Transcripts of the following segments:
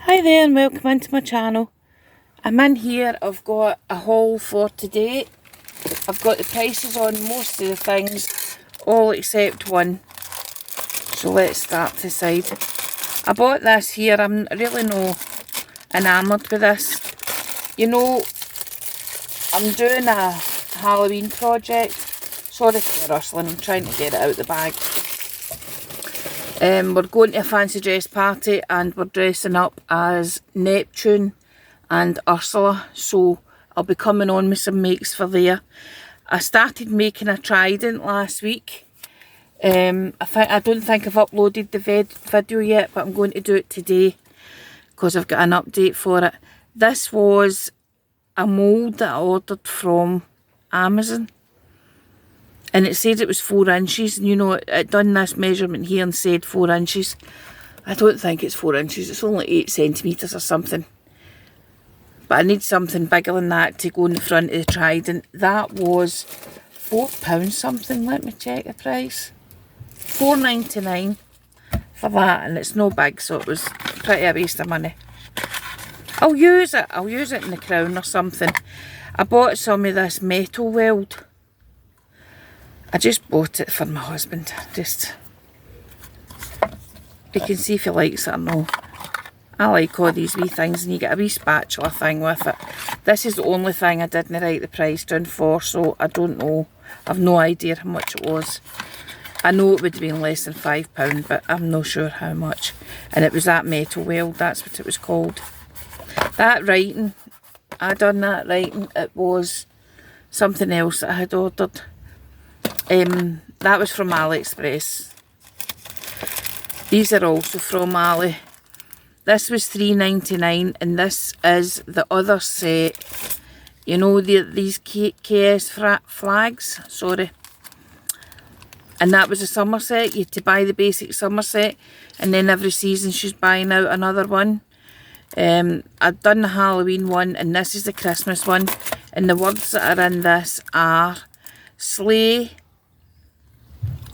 Hi there and welcome into my channel. I'm in here, I've got a haul for today. I've got the prices on most of the things, all except one. So let's start this side. I bought this here, I'm really no enamoured with this. You know, I'm doing a Halloween project. Sorry for the rustling, I'm trying to get it out the bag. We're going to a fancy dress party and we're dressing up as Neptune and Ursula, so I'll be coming on with some makes for there. I started making a trident last week. I don't think I've uploaded the video yet, but I'm going to do it today because I've got an update for it. This was a mould that I ordered from Amazon. And it said it was 4 inches, and you know, it done this measurement here and said 4 inches. I don't think it's 4 inches, it's only 8 centimetres or something. But I need something bigger than that to go in the front of the trident. That was £4 something, let me check the price. £4.99 for that, and it's no big, so it was pretty a waste of money. I'll use it in the crown or something. I bought some of this metal weld. I just bought it for my husband, just, you can see if he likes it or no. I like all these wee things, and you get a wee spatula thing with it. This is the only thing I didn't write the price down for, so I don't know, I've no idea how much it was. I know it would have been less than £5, but I'm not sure how much. And it was that metal weld, that's what it was called. That writing, I done that writing, it was something else that I had ordered. That was from Aliexpress. These are also from Ali. This was £3.99, and this is the other set. You know, these KS flags, sorry. And that was a summer set. You had to buy the basic summer set, and then every season she's buying out another one. I've done the Halloween one, and this is the Christmas one. And the words that are in this are sleigh,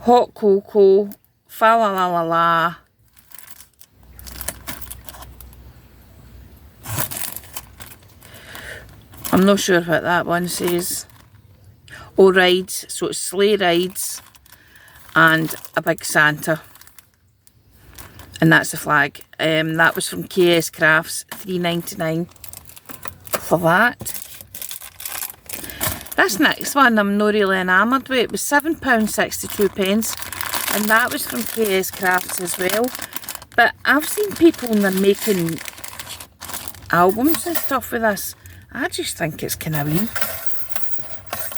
hot cocoa, fa la la la la. I'm not sure what that one says. Oh, rides, so it's sleigh rides and a big Santa. And that's the flag. That was from KS Crafts, £3.99 for that. This next one I'm not really enamoured with. It was £7.62, and that was from KS Crafts as well. But I've seen people and they're making albums and stuff with this. I just think it's kind of wee.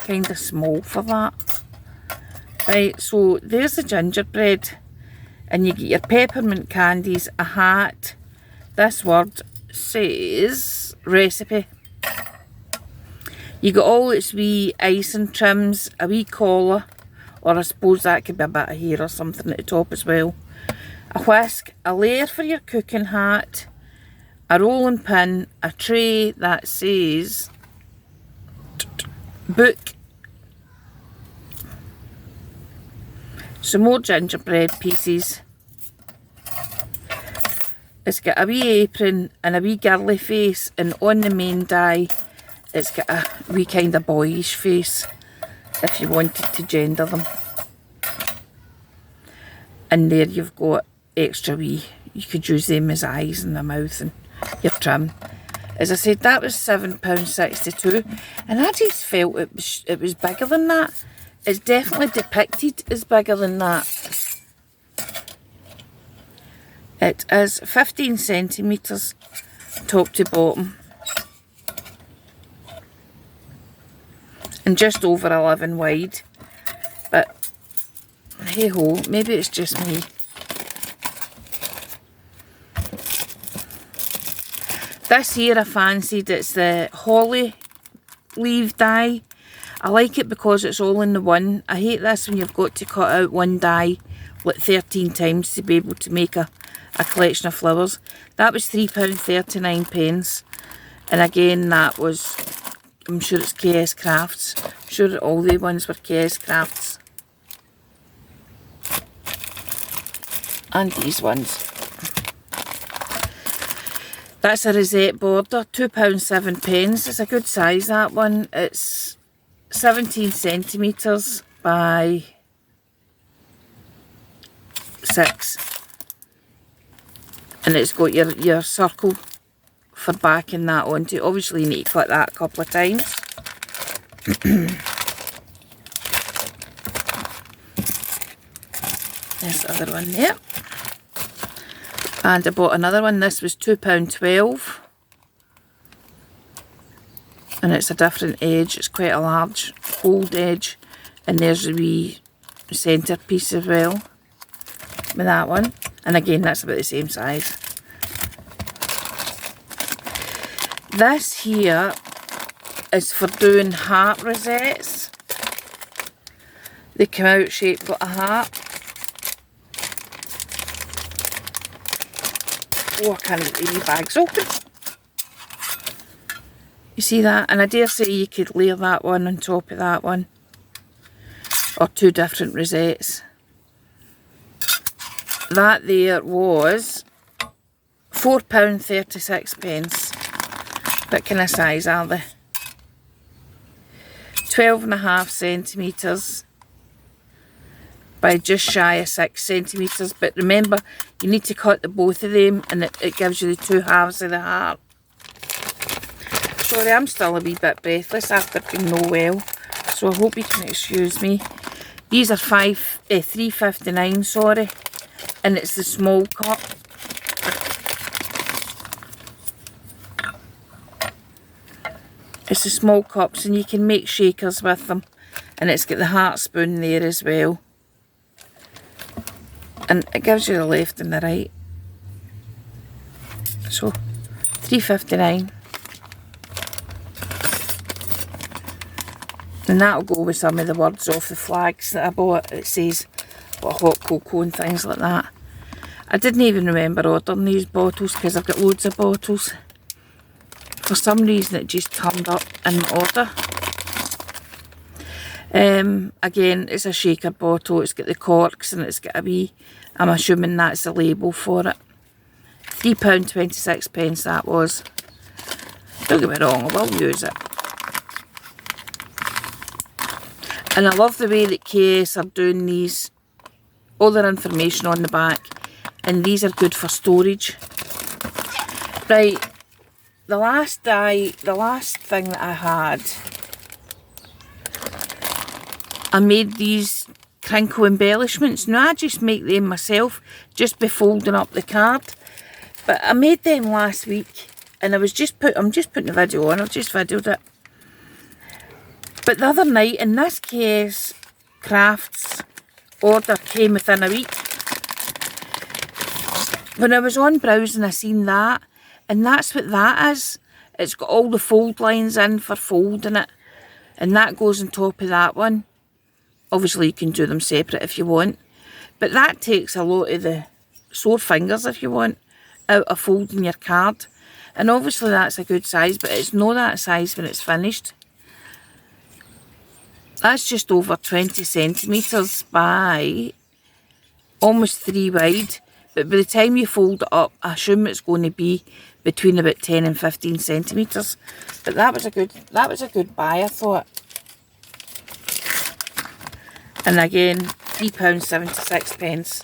Kind of small for that. Right, so there's the gingerbread. And you get your peppermint candies, a hat. This word says recipe. You got all its wee icing trims, a wee collar, or I suppose that could be a bit of hair or something at the top as well. A whisk, a layer for your cooking hat, a rolling pin, a tray that says book, some more gingerbread pieces. It's got a wee apron and a wee girly face, and on the main die it's got a wee kind of boyish face if you wanted to gender them. And there you've got extra wee, you could use them as eyes and the mouth and your trim. As I said, that was £7.62, and I just felt it was bigger than that. It's definitely depicted as bigger than that. It is 15 centimetres top to bottom. And just over 11 wide. But hey ho, maybe it's just me. This here I fancied, it's the holly leaf die. I like it because it's all in the one. I hate this when you've got to cut out one die like 13 times to be able to make a collection of flowers. That was £3.39. And again, that was, I'm sure it's KS Crafts. I'm sure all the ones were KS Crafts. And these ones. That's a rosette border, £2.07. It's a good size, that one. It's 17 centimetres by 6. And it's got your circle for backing that onto. Obviously you need to click that a couple of times. There's the other one there. And I bought another one. This was £2.12. And it's a different edge. It's quite a large fold edge. And there's a wee centre piece as well with that one. And again, that's about the same size. This here is for doing heart rosettes. They come out shaped like a heart. Oh, I can't get the bags open. You see that? And I dare say you could layer that one on top of that one. Or two different rosettes. That there was £4.36. What kind of size are they? 12.5 centimetres by just shy of 6 centimetres. But remember, you need to cut the both of them, and it gives you the two halves of the heart. Sorry, I'm still a wee bit breathless after being no well, so I hope you can excuse me. These are £3.59, sorry, and it's the small cup. It's the small cups, and you can make shakers with them, and it's got the heart spoon there as well. And it gives you the left and the right. So, £3.59. And that'll go with some of the words off the flags that I bought. It says what hot cocoa and things like that. I didn't even remember ordering these bottles because I've got loads of bottles. For some reason it just turned up in my order. Again, it's a shaker bottle. It's got the corks and it's got a wee, I'm assuming that's the label for it. £3.26 that was. Don't get me wrong, I will use it. And I love the way that KS are doing these, all their information on the back, and these are good for storage. Right, the last thing that I had, I made these crinkle embellishments. Now I just make them myself, just by folding up the card. But I made them last week, and I'm just putting the video on. I've just videoed it. But the other night, and this KS Crafts order came within a week. When I was on browsing, I seen that, and that's what that is. It's got all the fold lines in for folding it, and that goes on top of that one. Obviously, you can do them separate if you want, but that takes a lot of the sore fingers, if you want, out of folding your card. And obviously, that's a good size, but it's not that size when it's finished. That's just over 20 centimetres by almost 3 wide. But by the time you fold it up, I assume it's going to be between about 10 and 15 centimetres. But that was a good buy, I thought. And again, £3.76.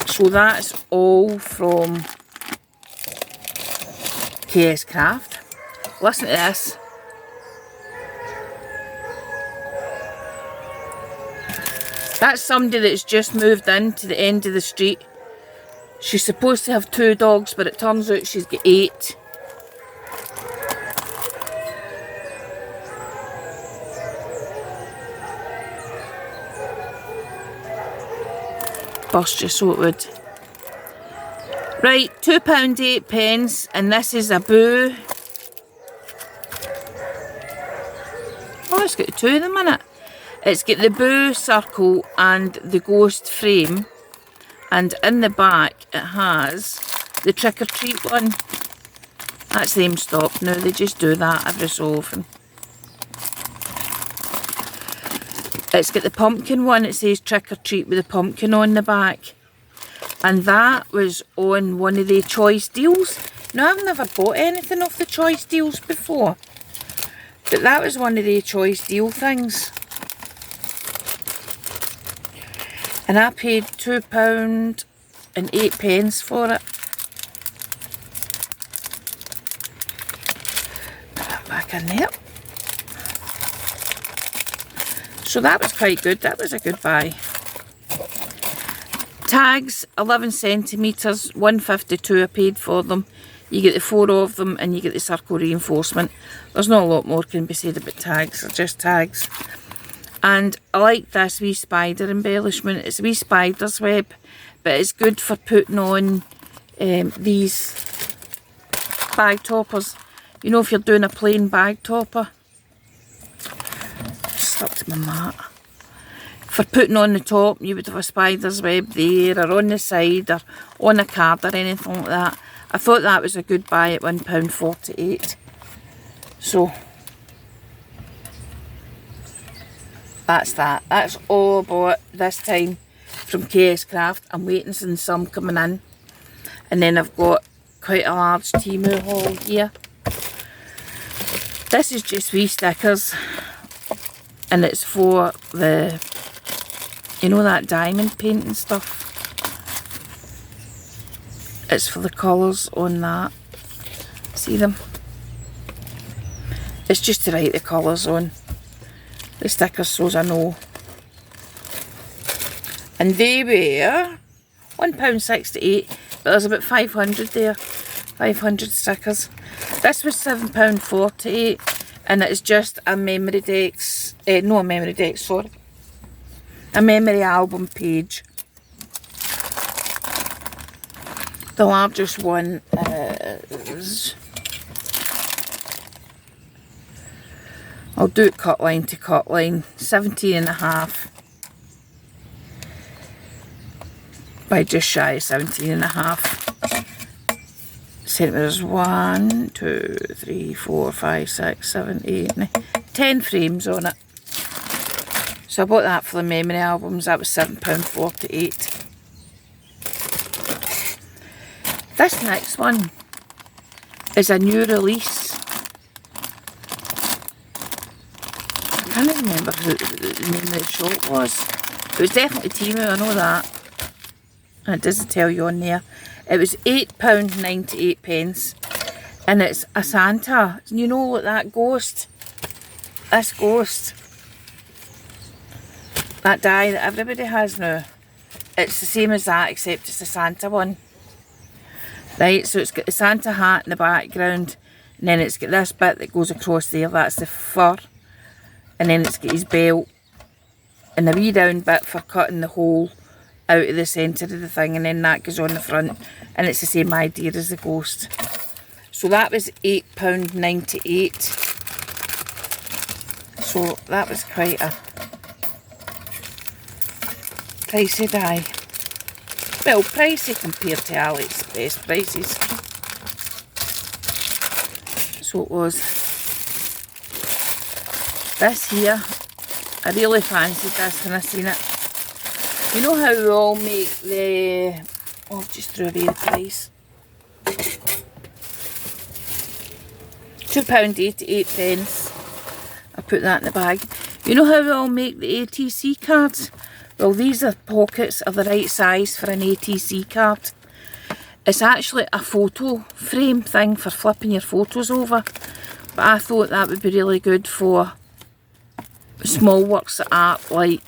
So that's all from KS Craft. Listen to this. That's somebody that's just moved in to the end of the street. She's supposed to have 2 dogs, but it turns out she's got 8. Burst you so it would. Right, £2.08, and this is a boo. Oh, it's got 2 of them in it. It's got the boo circle and the ghost frame, and in the back it has the trick or treat one. That's them stopped now, they just do that every so often. It's got the pumpkin one, it says trick or treat with the pumpkin on the back. And that was on one of the choice deals. Now, I've never bought anything off the choice deals before. But that was one of the choice deal things. And I paid £2.08 for it. Put that back in there. So that was quite good. That was a good buy. Tags, 11 centimetres, 152 I paid for them. You get the 4 of them and you get the circle reinforcement. There's not a lot more can be said about tags, they're just tags. And I like this wee spider embellishment. It's a wee spider's web, but it's good for putting on these bag toppers. You know, if you're doing a plain bag topper. Stuck to my mat. For putting on the top, you would have a spider's web there, or on the side, or on a card, or anything like that. I thought that was a good buy at £1.48. So, that's that. That's all I bought this time from KS Craft. I'm waiting on some coming in. And then I've got quite a large Temu haul here. This is just wee stickers. And it's for the, you know, that diamond paint and stuff. It's for the colours on that. See them? It's just to write the colours on the stickers, so I know. And they were £1.68, but there's about 500 there. 500 stickers. This was £7.48, and it's just a memory decks, no, a memory deck, sorry. A memory album page. The largest one is, I'll do it cut line to cut line, 17.5 by just shy of 17.5 centimetres. 1, 2, 3, 4, 5, 6, 7, 8, 9, 10 frames on it. So I bought that for the memory albums. That was £7.48. This next one is a new release. I can't remember who the name of the shop was. It was definitely Temu, I know that. And it doesn't tell you on there. It was £8.98. And it's a Santa. You know what, that ghost? This ghost. That die that everybody has now. It's the same as that, except it's a Santa one. Right, so it's got the Santa hat in the background, and then it's got this bit that goes across there, that's the fur, and then it's got his belt, and the wee down bit for cutting the hole out of the centre of the thing, and then that goes on the front, and it's the same idea as the ghost. So that was £8.98. So that was quite a pricey die. Well, pricey compared to Aliexpress prices. So it was. This here, I really fancied this when I seen it. You know how we all make the, oh, I've just threw away the price. £2.88. I put that in the bag. You know how we all make the ATC cards? Well, these are pockets are the right size for an ATC card. It's actually a photo frame thing for flipping your photos over. But I thought that would be really good for small works of art like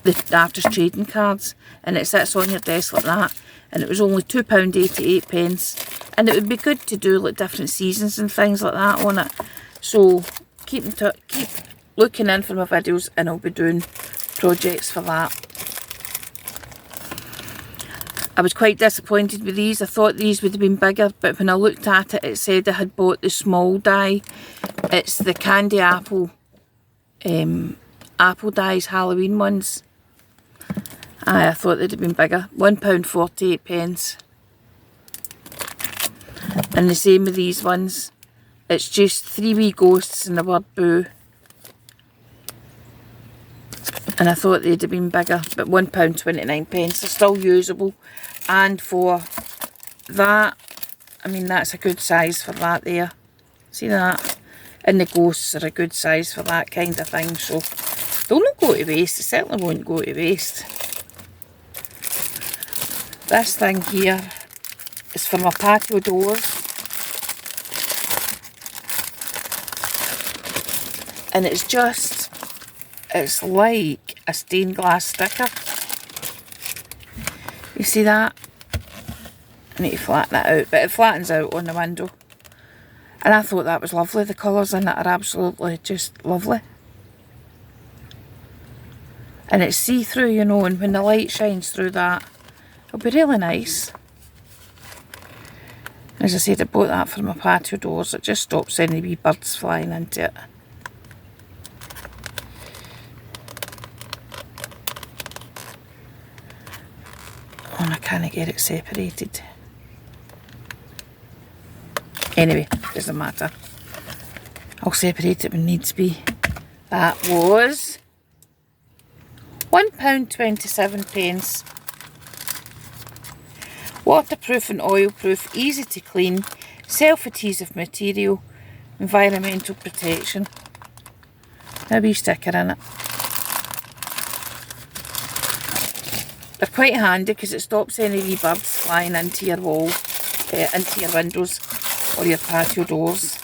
the artist trading cards. And it sits on your desk like that. And it was only £2.88. And it would be good to do like different seasons and things like that on it. So keep looking in for my videos, and I'll be doing projects for that. I was quite disappointed with these. I thought these would have been bigger, but when I looked at it, it said I had bought the small die. It's the candy apple apple dies, Halloween ones. I thought they'd have been bigger. £1.48. And the same with these ones. It's just 3 wee ghosts and the word boo. And I thought they'd have been bigger, but £1.29. They're still usable. And for that, I mean, that's a good size for that there. See that? And the ghosts are a good size for that kind of thing. So they'll not go to waste. They certainly won't go to waste. This thing here is for my patio doors. And it's just, it's like a stained glass sticker. You see that? I need to flatten that out, but it flattens out on the window. And I thought that was lovely. The colours in it are absolutely just lovely. And it's see-through, you know, and when the light shines through that, it'll be really nice. As I said, I bought that for my patio doors. It just stops any wee birds flying into it. Oh, and I can't get it separated. Anyway, doesn't matter. I'll separate it when needs be. That was £1.27. Waterproof and oil-proof, easy to clean, self-adhesive material, environmental protection. A wee sticker in it. They're quite handy because it stops any wee birds flying into your wall, into your windows or your patio doors.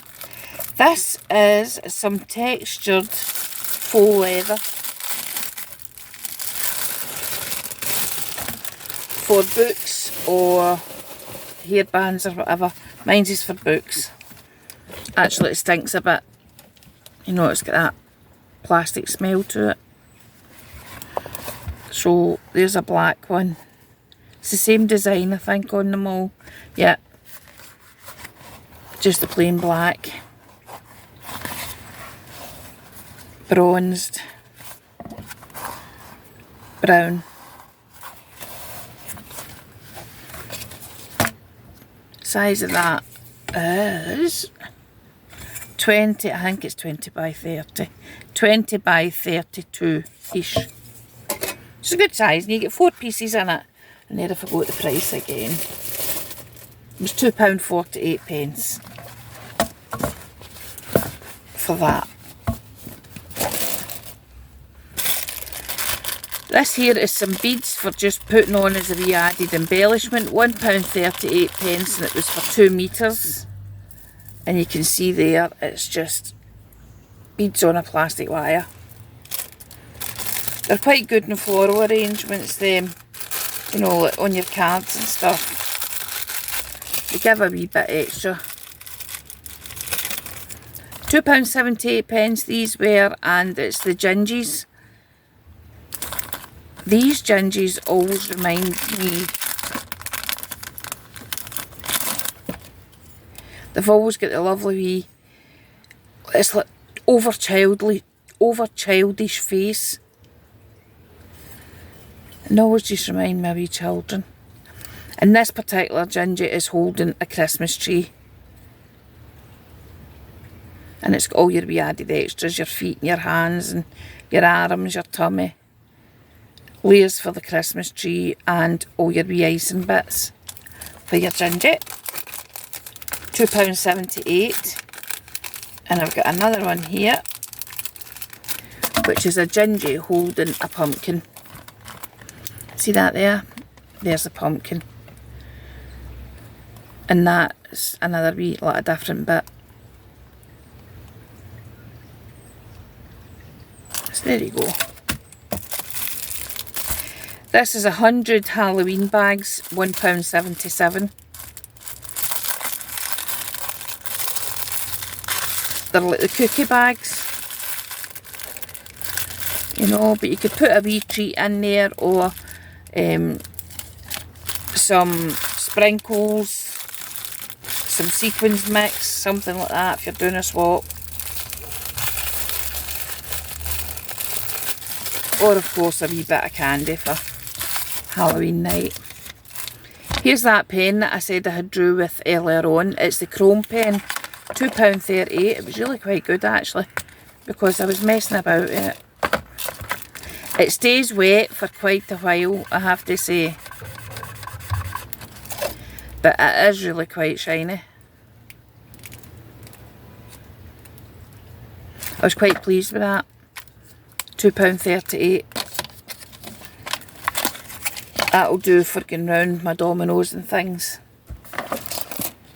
This is some textured faux leather for books or hairbands or whatever. Mine's is for books. Actually, it stinks a bit. You know, it's got that plastic smell to it. So there's a black one. It's the same design, I think, on them all. Yeah. Just the plain black. Bronzed. Brown. Size of that is 20, I think it's 20 by 30. 20 by 32-ish. It's a good size, and you get 4 pieces in it. And there, if I go at the price again, it was £2.48 for that. This here is some beads for just putting on as a wee added embellishment. £1.38, and it was for 2 metres. And you can see there, it's just beads on a plastic wire. They're quite good in floral arrangements, them, you know, like on your cards and stuff. They give a wee bit extra. £2.78 these were, and it's the gingies. These gingies always remind me, they've always got the lovely wee, it's like over childish face. And always just remind me of wee children. And this particular ginger is holding a Christmas tree. And it's got all your wee added extras, your feet and your hands and your arms, your tummy. Layers for the Christmas tree and all your wee icing bits for your ginger. £2.78. And I've got another one here, which is a ginger holding a pumpkin. See that there? There's a pumpkin. And that's another wee, like a different bit. So there you go. This is 100 Halloween bags, £1.77. They're like the cookie bags, you know, but you could put a wee treat in there, or some sprinkles, some sequins mix, something like that if you're doing a swap. Or of course a wee bit of candy for Halloween night. Here's that pen that I said I had drew with earlier on. It's the chrome pen, £2.38. It was really quite good actually, because I was messing about in it. It stays wet for quite a while, I have to say. But it is really quite shiny. I was quite pleased with that. £2.38. That'll do for going round my dominoes and things.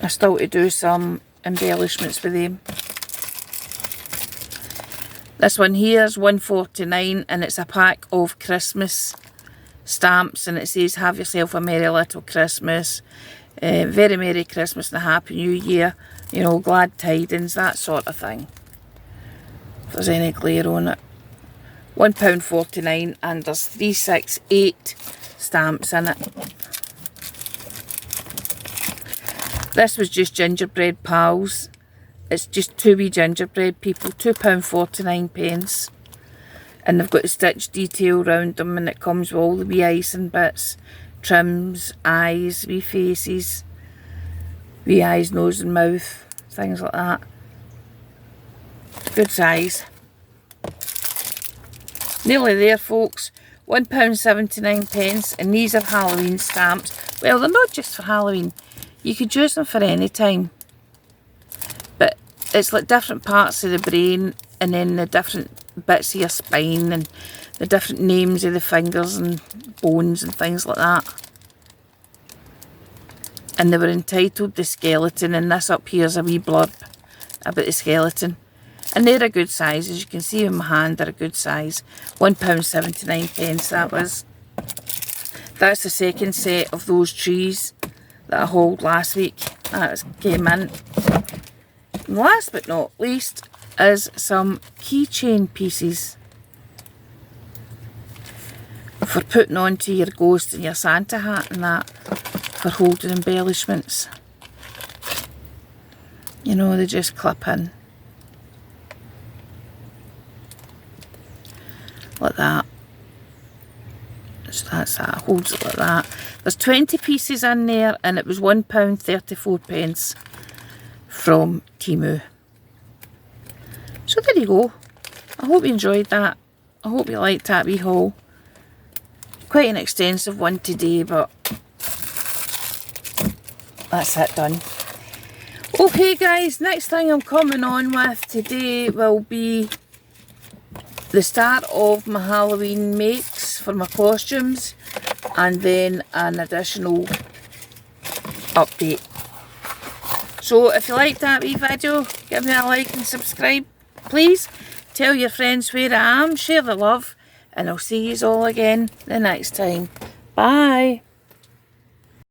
I still to do some embellishments with them. This one here is £1.49 and it's a pack of Christmas stamps, and it says have yourself a merry little Christmas, very merry Christmas and a happy new year, you know, glad tidings, that sort of thing. If there's any glare on it. £1.49 and there's 368 stamps in it. This was just gingerbread pals. It's just 2 wee gingerbread people, £2.49. And they've got the stitch detail around them, and it comes with all the wee icing bits, trims, eyes, wee faces, wee eyes, nose and mouth, things like that. Good size. Nearly there, folks. £1.79, and these are Halloween stamps. Well, they're not just for Halloween. You could use them for any time. But it's like different parts of the brain, and then the different bits of your spine, and the different names of the fingers and bones and things like that. And they were entitled The Skeleton, and this up here is a wee blurb about the skeleton. And they're a good size, as you can see in my hand, they're a good size. £1.79 that was. That's the second set of those trees that I hauled last week. That came in. And last but not least is some keychain pieces for putting onto your ghost and your Santa hat and that, for holding embellishments. You know, they just clip in. Like that. So that's that, holds it like that. There's 20 pieces in there, and it was £1.34 from Temu. So there you go. I hope you enjoyed that. I hope you liked that wee haul. Quite an extensive one today, but that's it done. Okay guys, next thing I'm coming on with today will be the start of my Halloween makes for my costumes, and then an additional update. So if you liked that wee video, give me a like and subscribe, please. Tell your friends where I am, share the love, and I'll see you all again the next time. Bye.